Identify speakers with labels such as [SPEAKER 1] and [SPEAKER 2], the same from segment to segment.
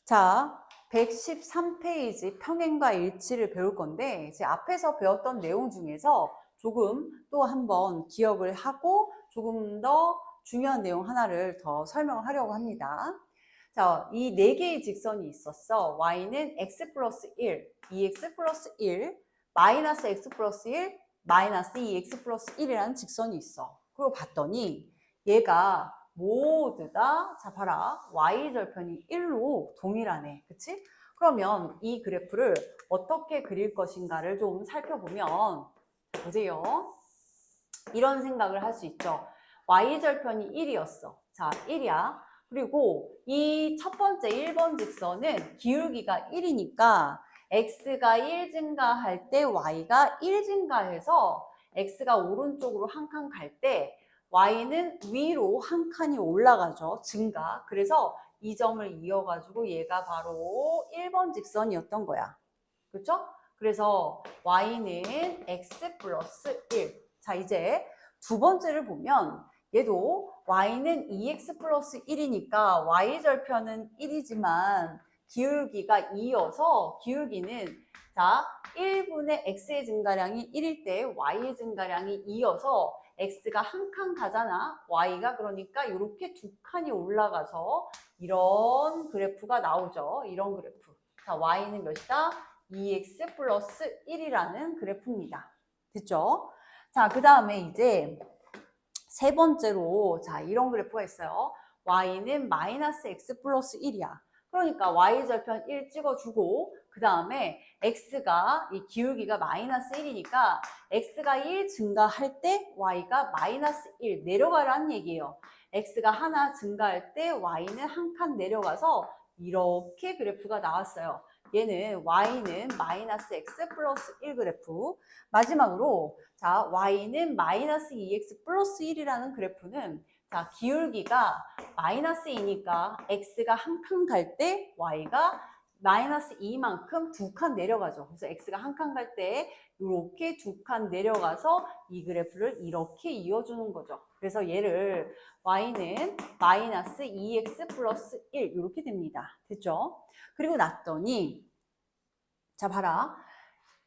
[SPEAKER 1] 자, 113페이지 평행과 일치를 배울 건데 이제 앞에서 배웠던 내용 중에서 조금 또 한번 기억을 하고 조금 더 중요한 내용 하나를 더 설명을 하려고 합니다. 자, 이 네 개의 직선이 있었어. y는 x 플러스 1, 2x 플러스 1, 마이너스 x 플러스 1, 마이너스 2x 플러스 1이라는 직선이 있어. 그리고 봤더니 얘가 모두 다, 자, 봐라. y절편이 1로 동일하네. 그치? 그러면 이 그래프를 어떻게 그릴 것인가를 좀 살펴보면, 보세요. 이런 생각을 할 수 있죠. y절편이 1이었어. 자, 1이야. 그리고 이 첫 번째 1번 직선은 기울기가 1이니까 x가 1 증가할 때 y가 1 증가해서 x가 오른쪽으로 한 칸 갈 때 y는 위로 한 칸이 올라가죠. 증가. 그래서 이 점을 이어가지고 얘가 바로 1번 직선이었던 거야. 그렇죠? 그래서 y는 x 플러스 1. 자, 이제 두 번째를 보면 얘도 y는 2x 플러스 1이니까 y절편은 1이지만 기울기가 2여서 기울기는 자 1분의 x의 증가량이 1일 때 y의 증가량이 2여서 x가 한 칸 가잖아. y가 그러니까 이렇게 두 칸이 올라가서 이런 그래프가 나오죠. 이런 그래프. 자, y는 몇이다? 2x 플러스 1이라는 그래프입니다. 됐죠? 자, 그 다음에 이제 세 번째로 자 이런 그래프가 있어요. y는 마이너스 x 플러스 1이야. 그러니까 y절편 1 찍어주고 그 다음에 x가 이 기울기가 마이너스 1이니까 x가 1 증가할 때 y가 마이너스 1 내려가라는 얘기예요. x가 하나 증가할 때 y는 한 칸 내려가서 이렇게 그래프가 나왔어요. 얘는 y는 마이너스 x 플러스 1 그래프. 마지막으로 자 y는 마이너스 2x 플러스 1이라는 그래프는 자 기울기가 마이너스 2니까 x가 한 칸 갈 때 y가 마이너스 2만큼 두 칸 내려가죠. 그래서 x가 한 칸 갈 때 이렇게 두 칸 내려가서 이 그래프를 이렇게 이어주는 거죠. 그래서 얘를 y는 마이너스 2x 플러스 1 이렇게 됩니다. 됐죠? 그리고 났더니 자 봐라.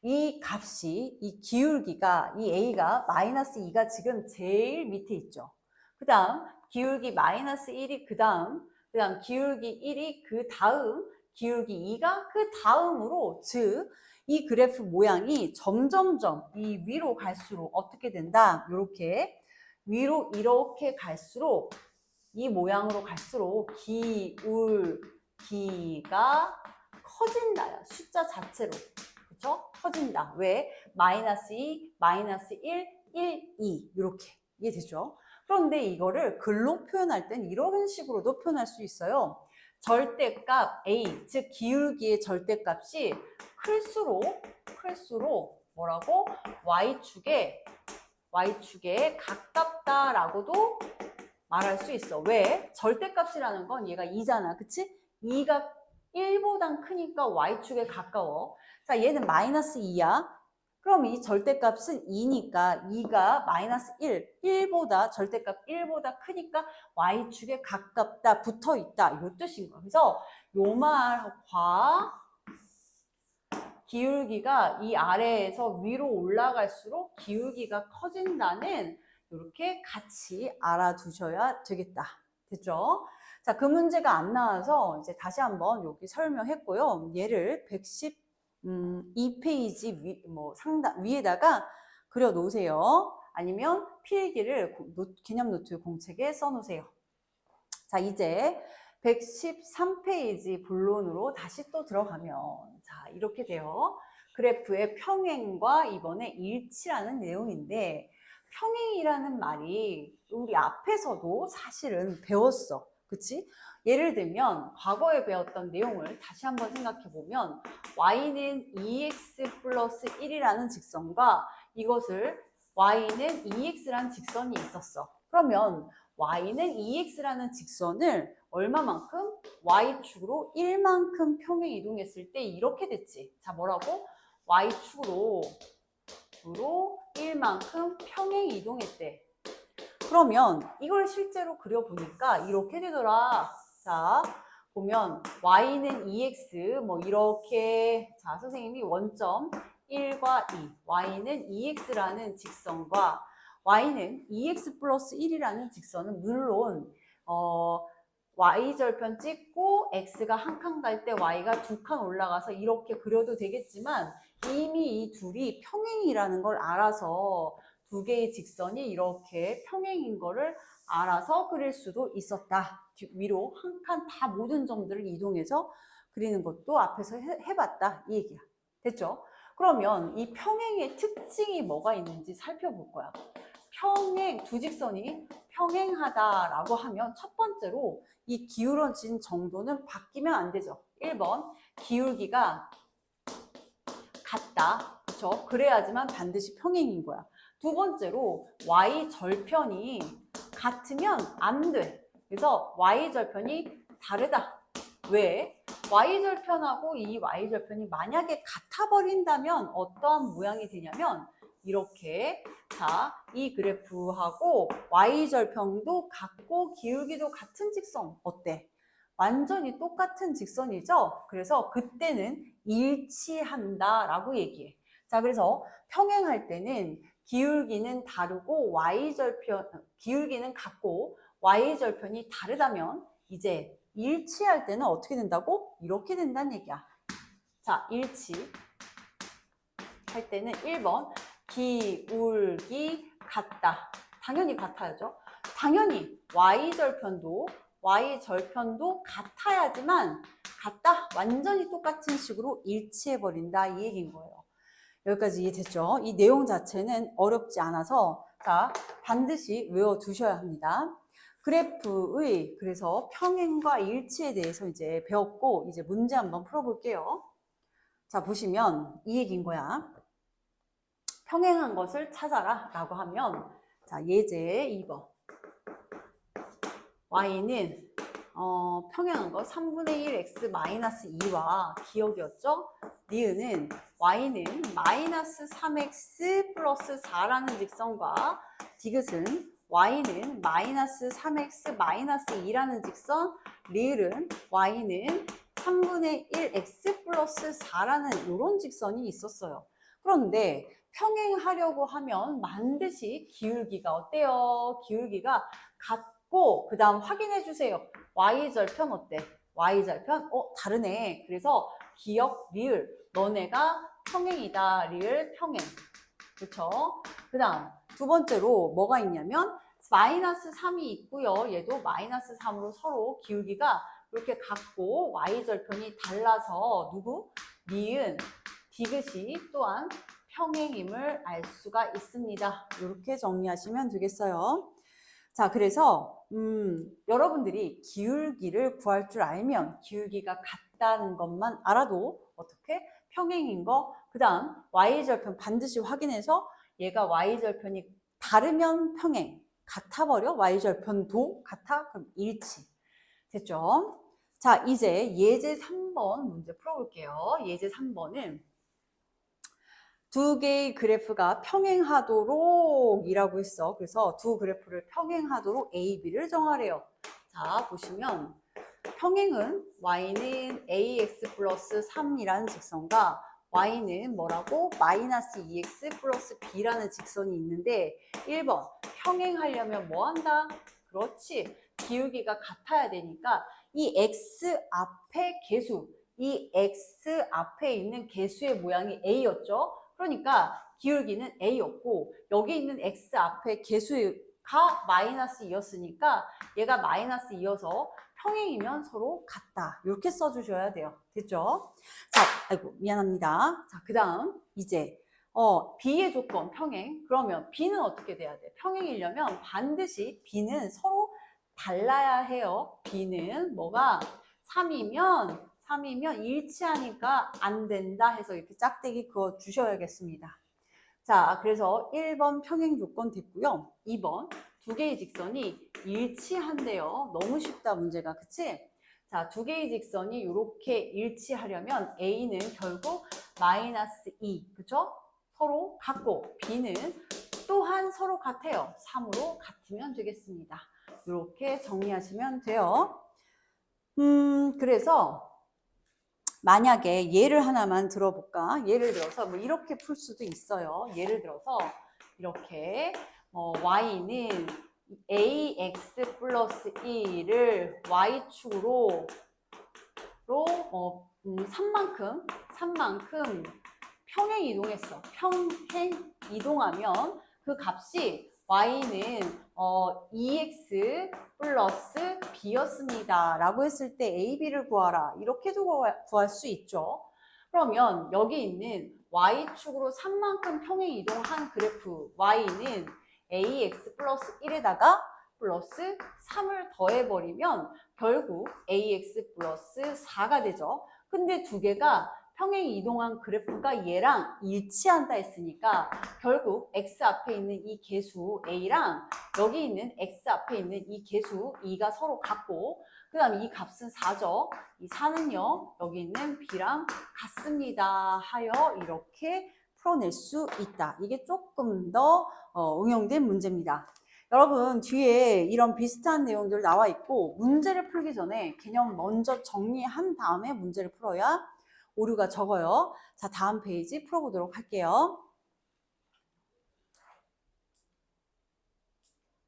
[SPEAKER 1] 이 값이 이 기울기가 이 a가 마이너스 2가 지금 제일 밑에 있죠. 그 다음 기울기 마이너스 1이 그 다음 기울기 1이 그 다음 기울기 2가 그 다음으로 즉 이 그래프 모양이 점점점 이 위로 갈수록 어떻게 된다? 이렇게 위로 이렇게 갈수록 이 모양으로 갈수록 기울기가 커진다요. 숫자 자체로. 그렇죠? 커진다. 왜? 마이너스 2, 마이너스 1, 1, 2 이렇게 이해되죠? 그런데 이거를 글로 표현할 땐 이런 식으로도 표현할 수 있어요. 절대값 A, 즉 기울기의 절대값이 클수록 뭐라고? Y축에 가깝다라고도 말할 수 있어. 왜? 절대값이라는 건 얘가 2잖아. 그치? 2가 1보단 크니까 Y축에 가까워. 자, 얘는 마이너스 2야. 그럼 이 절대값은 2니까 2가 마이너스 1, 1보다 절대값 1보다 크니까 Y축에 가깝다, 붙어있다. 이 뜻인 거야. 그래서 요 말과 기울기가 이 아래에서 위로 올라갈수록 기울기가 커진다는 이렇게 같이 알아두셔야 되겠다. 됐죠? 자, 그 문제가 안 나와서 이제 다시 한번 여기 설명했고요. 얘를 112페이지 상단 위에다가 그려 놓으세요. 아니면 필기를 기념 노트 공책에 써 놓으세요. 자, 이제 113페이지 본론으로 다시 또 들어가면 자, 이렇게 돼요. 그래프의 평행과 이번에 일치라는 내용인데 평행이라는 말이 우리 앞에서도 사실은 배웠어. 그치? 예를 들면 과거에 배웠던 내용을 다시 한번 생각해 보면 y는 2x 플러스 1이라는 직선과 이것을 y는 2x라는 직선이 있었어. 그러면 y는 2x라는 직선을 얼마만큼? y축으로 1만큼 평행 이동했을 때 이렇게 됐지. 자, 뭐라고? y축으로 1만큼 평행 이동했대. 그러면 이걸 실제로 그려보니까 이렇게 되더라. 자, 보면 y는 2x 뭐 이렇게 자 선생님이 원점 1과 2 y는 2x라는 직선과 y는 2x 플러스 1이라는 직선은 물론 y절편 찍고 x가 한 칸 갈 때 y가 두 칸 올라가서 이렇게 그려도 되겠지만 이미 이 둘이 평행이라는 걸 알아서 두 개의 직선이 이렇게 평행인 거를 알아서 그릴 수도 있었다. 위로 한 칸 다 모든 점들을 이동해서 그리는 것도 앞에서 해봤다. 이 얘기야. 됐죠? 그러면 이 평행의 특징이 뭐가 있는지 살펴볼 거야. 평행, 두 직선이 평행하다라고 하면 첫 번째로 이 기울어진 정도는 바뀌면 안 되죠. 1번, 기울기가 같다. 그렇죠? 그래야지만 반드시 평행인 거야. 두 번째로 y절편이 같으면 안 돼. 그래서 y절편이 다르다. 왜? y절편하고 이 y절편이 만약에 같아 버린다면 어떠한 모양이 되냐면 이렇게 자, 이 그래프하고 y절편도 같고 기울기도 같은 직선 어때? 완전히 똑같은 직선이죠? 그래서 그때는 일치한다라고 얘기해. 자, 그래서 평행할 때는 기울기는 다르고 기울기는 같고 y절편이 다르다면 이제 일치할 때는 어떻게 된다고? 이렇게 된다는 얘기야. 자, 일치할 때는 1번 기울기 같다. 당연히 같아야죠. 당연히 y절편도 같아야지만 같다. 완전히 똑같은 식으로 일치해버린다. 이 얘기인 거예요. 여기까지 이해됐죠? 이 내용 자체는 어렵지 않아서 자 반드시 외워두셔야 합니다. 그래프의 그래서 평행과 일치에 대해서 이제 배웠고 이제 문제 한번 풀어볼게요. 자 보시면 이 얘기인 거야. 평행한 것을 찾아라 라고 하면 자 예제 2번 y는 평행한 거 3분의 1 x 마이너스 2와 기억이었죠? 니은은 y는 마이너스 3x 플러스 4라는 직선과 디귿은 y는 마이너스 3x 마이너스 2라는 직선, 리을은 y는 3분의 1 x 플러스 4라는 이런 직선이 있었어요. 그런데 평행하려고 하면 반드시 기울기가 어때요? 기울기가 같고 그 다음 확인해 주세요. y절편 어때? y절편? 다르네. 그래서 기억, 리을. 너네가 평행이다. 리을, 평행. 그렇죠? 그 다음 두 번째로 뭐가 있냐면 마이너스 3이 있고요. 얘도 마이너스 3으로 서로 기울기가 이렇게 같고 y절편이 달라서 누구? 니은, 디귿이 또한 평행임을 알 수가 있습니다. 이렇게 정리하시면 되겠어요. 자, 그래서 여러분들이 기울기를 구할 줄 알면 기울기가 같다는 것만 알아도 어떻게? 평행인 거. 그 다음 y절편 반드시 확인해서 얘가 y절편이 다르면 평행. 같아버려? y절편도 같아? 그럼 일치. 됐죠? 자, 이제 예제 3번 문제 풀어볼게요. 예제 3번은 두 개의 그래프가 평행하도록 이라고 했어. 그래서 두 그래프를 평행하도록 A, B를 정하래요. 자, 보시면 평행은 y는 ax 플러스 3이라는 직선과 y는 뭐라고? 마이너스 2x 플러스 b라는 직선이 있는데 1번 평행하려면 뭐 한다? 그렇지. 기울기가 같아야 되니까 이 x 앞에 개수, 이 x 앞에 있는 개수의 모양이 a였죠. 그러니까 기울기는 a였고 여기 있는 x 앞에 개수가 마이너스 2였으니까 얘가 마이너스 2여서 평행이면 서로 같다. 이렇게 써주셔야 돼요. 됐죠? 자, 아이고 미안합니다. 자, 그 다음 이제 B의 조건 평행. 그러면 B는 어떻게 돼야 돼? 평행이려면 반드시 B는 서로 달라야 해요. B는 뭐가 3이면 일치하니까 안 된다 해서 이렇게 짝대기 그어 주셔야겠습니다. 자, 그래서 1번 평행 조건 됐고요. 2번 두 개의 직선이 일치한대요. 너무 쉽다 문제가, 그치? 자, 두 개의 직선이 이렇게 일치하려면 A는 결국 마이너스 2, 그쵸? 서로 같고 B는 또한 서로 같아요. 3으로 같으면 되겠습니다. 이렇게 정리하시면 돼요. 그래서 만약에 예를 하나만 들어볼까? 예를 들어서 뭐 이렇게 풀 수도 있어요. 예를 들어서 이렇게 y는 ax 플러스 1을 y축으로 3만큼 평행 이동했어. 평행 이동하면 그 값이 y는 ex 플러스 b였습니다. 라고 했을 때 a, b를 구하라. 이렇게도 구할 수 있죠. 그러면 여기 있는 y축으로 3만큼 평행 이동한 그래프 y는 ax 플러스 1에다가 플러스 3을 더해버리면 결국 ax 플러스 4가 되죠. 근데 두 개가 평행 이동한 그래프가 얘랑 일치한다 했으니까 결국 x 앞에 있는 이 개수 a랑 여기 있는 x 앞에 있는 이 개수 2가 서로 같고 그 다음에 이 값은 4죠. 이 4는요 여기 있는 b랑 같습니다 하여 이렇게 풀어낼 수 있다. 이게 조금 더 응용된 문제입니다. 여러분 뒤에 이런 비슷한 내용들 나와 있고 문제를 풀기 전에 개념 먼저 정리한 다음에 문제를 풀어야 오류가 적어요. 자, 다음 페이지 풀어보도록 할게요.